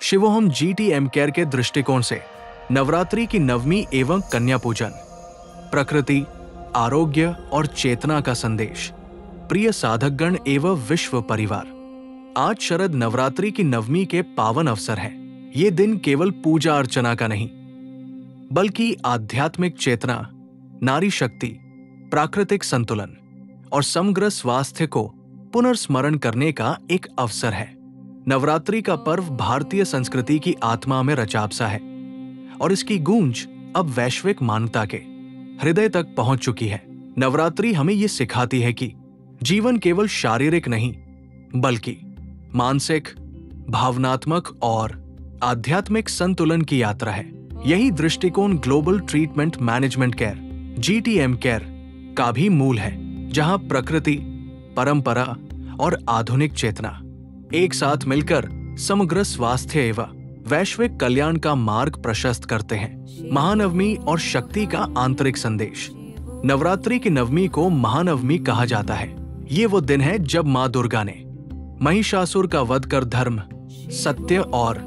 शिवोहम GTM care के दृष्टिकोण से नवरात्रि की नवमी एवं कन्या पूजन, प्रकृति, आरोग्य और चेतना का संदेश। प्रिय साधकगण एवं विश्व परिवार, आज शरद नवरात्रि की नवमी के पावन अवसर है। ये दिन केवल पूजा अर्चना का नहीं, बल्कि आध्यात्मिक चेतना, नारी शक्ति, प्राकृतिक संतुलन और समग्र स्वास्थ्य को पुनर्स्मरण करने का एक अवसर है। नवरात्रि का पर्व भारतीय संस्कृति की आत्मा में रचाबसा है और इसकी गूंज अब वैश्विक मान्यता के हृदय तक पहुंच चुकी है। नवरात्रि हमें ये सिखाती है कि जीवन केवल शारीरिक नहीं, बल्कि मानसिक, भावनात्मक और आध्यात्मिक संतुलन की यात्रा है। यही दृष्टिकोण global treatment management care (GTM care) का भी मूल है, जहां प्रकृति, परंपरा और आधुनिक चेतना एक साथ मिलकर समग्र स्वास्थ्य एवं वैश्विक कल्याण का मार्ग प्रशस्त करते हैं। महानवमी और शक्ति का आंतरिक संदेश। नवरात्रि की नवमी को महानवमी कहा जाता है। ये वो दिन है जब मां दुर्गा ने महिषासुर का वध कर धर्म, सत्य और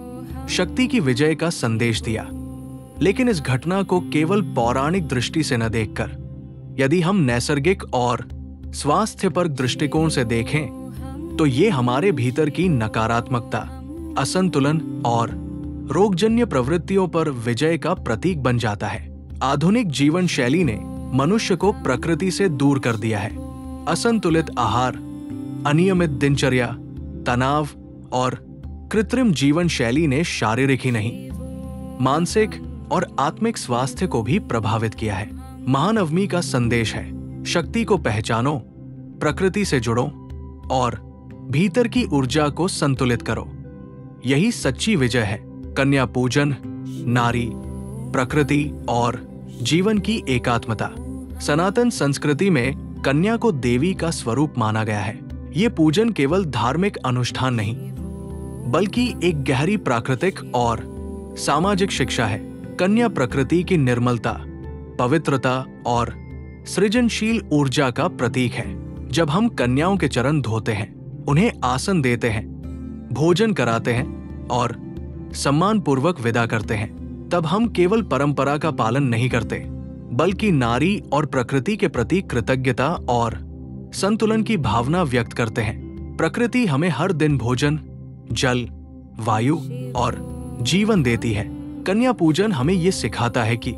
शक्ति की विजय का संदेश दिया। लेकिन इस घटना को केवल पौराणिक दृष्टि से न देखकर, यदि हम नैसर्गिक और स्वास्थ्यपरक दृष्टिकोण से देखें, तो ये हमारे भीतर की नकारात्मकता, असंतुलन और रोगजन्य प्रवृत्तियों पर विजय का प्रतीक बन जाता है। आधुनिक जीवन शैली ने मनुष्य को प्रकृति से दूर कर दिया है। असंतुलित आहार, अनियमित दिनचर्या, तनाव और कृत्रिम जीवन शैली ने शारीरिक ही नहीं, मानसिक और आत्मिक स्वास्थ्य को भी प्रभावित किया है। महानवमी का संदेश है, शक्ति को पहचानो, प्रकृति से जुड़ो और भीतर की ऊर्जा को संतुलित करो। यही सच्ची विजय है। कन्या पूजन, नारी, प्रकृति और जीवन की एकात्मता। सनातन संस्कृति में कन्या को देवी का स्वरूप माना गया है। ये पूजन केवल धार्मिक अनुष्ठान नहीं, बल्कि एक गहरी प्राकृतिक और सामाजिक शिक्षा है। कन्या प्रकृति की निर्मलता, पवित्रता और सृजनशील ऊर्जा का प्रतीक है। जब हम कन्याओं के चरण धोते हैं, उन्हें आसन देते हैं, भोजन कराते हैं और सम्मान पूर्वक विदा करते हैं, तब हम केवल परंपरा का पालन नहीं करते, बल्कि नारी और प्रकृति के प्रति कृतज्ञता और संतुलन की भावना व्यक्त करते हैं। प्रकृति हमें हर दिन भोजन, जल, वायु और जीवन देती है। कन्या पूजन हमें ये सिखाता है कि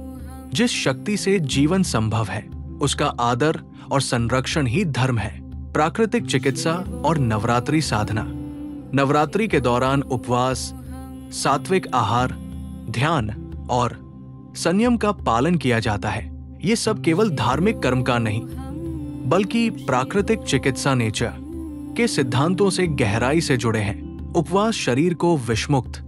जिस शक्ति से जीवन संभव है, उसका आदर और संरक्षण ही धर्म है। प्राकृतिक चिकित्सा और नवरात्रि साधना। नवरात्रि के दौरान उपवास, सात्विक आहार, ध्यान और संयम का पालन किया जाता है। ये सब केवल धार्मिक कर्मकांड नहीं, बल्कि प्राकृतिक चिकित्सा नेचर के सिद्धांतों से गहराई से जुड़े हैं। उपवास शरीर को विषमुक्त,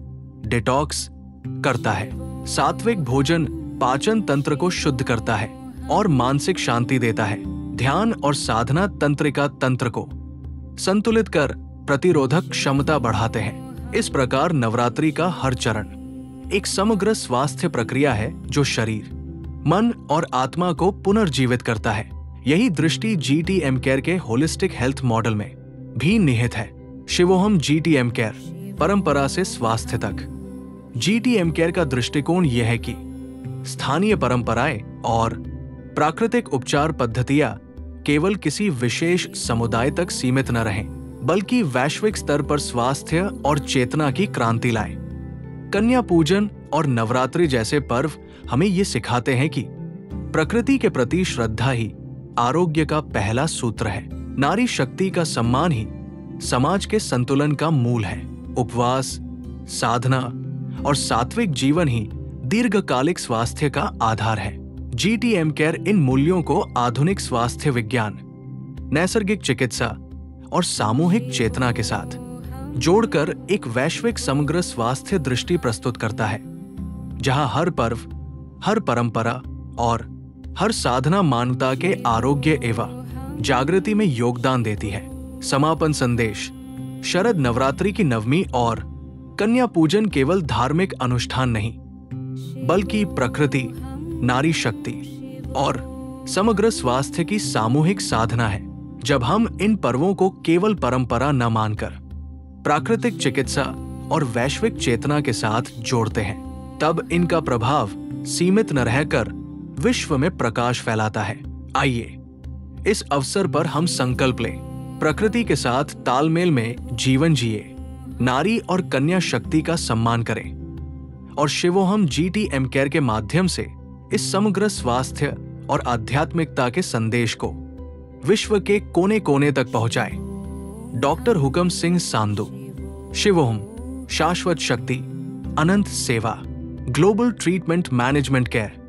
डिटॉक्स करता है। सात्विक भोजन पाचन तंत्र को शुद्ध करता है और मानसिक शांति देता है। ध्यान और साधना तंत्रिका तंत्र को संतुलित कर प्रतिरोधक क्षमता बढ़ाते हैं। इस प्रकार नवरात्रि का हर चरण एक समग्र स्वास्थ्य प्रक्रिया है, जो शरीर, मन और आत्मा को पुनर्जीवित करता है। यही दृष्टि जीटीएम केयर के होलिस्टिक हेल्थ मॉडल में भी निहित है। शिवोहम जीटीएम केयर, परंपरा से स्वास्थ्य तक। जीटीएम केयर का दृष्टिकोण यह है कि स्थानीय परंपराएं और प्राकृतिक उपचार पद्धतियां केवल किसी विशेष समुदाय तक सीमित न रहें, बल्कि वैश्विक स्तर पर स्वास्थ्य और चेतना की क्रांति लाएं। कन्या पूजन और नवरात्रि जैसे पर्व हमें ये सिखाते हैं कि प्रकृति के प्रति श्रद्धा ही आरोग्य का पहला सूत्र है। नारी शक्ति का सम्मान ही समाज के संतुलन का मूल है। उपवास, साधना और सात्विक जीवन ही दीर्घकालिक स्वास्थ्य का आधार है। जीटीएम केयर इन मूल्यों को आधुनिक स्वास्थ्य विज्ञान, नैसर्गिक चिकित्सा और सामूहिक चेतना के साथ जोड़कर एक वैश्विक समग्र स्वास्थ्य दृष्टि प्रस्तुत करता है, जहां हर पर्व, हर परंपरा और हर साधना मानवता के आरोग्य एवं जागृति में योगदान देती है। समापन संदेश। शरद नवरात्रि की नवमी और कन्या पूजन केवल धार्मिक अनुष्ठान नहीं, बल्कि प्रकृति, नारी शक्ति और समग्र स्वास्थ्य की सामूहिक साधना है। जब हम इन पर्वों को केवल परंपरा न मानकर प्राकृतिक चिकित्सा और वैश्विक चेतना के साथ जोड़ते हैं, तब इनका प्रभाव सीमित न रहकर विश्व में प्रकाश फैलाता है। आइए इस अवसर पर हम संकल्प लें, प्रकृति के साथ तालमेल में जीवन जिए, नारी और कन्या शक्ति का सम्मान करें और शिवोहम जीटी एम केयर के माध्यम से इस समग्र स्वास्थ्य और आध्यात्मिकता के संदेश को विश्व के कोने कोने तक पहुंचाएं। डॉक्टर हुकम सिंह सांधु, शिवोहम, शाश्वत शक्ति, अनंत सेवा, ग्लोबल ट्रीटमेंट मैनेजमेंट केयर।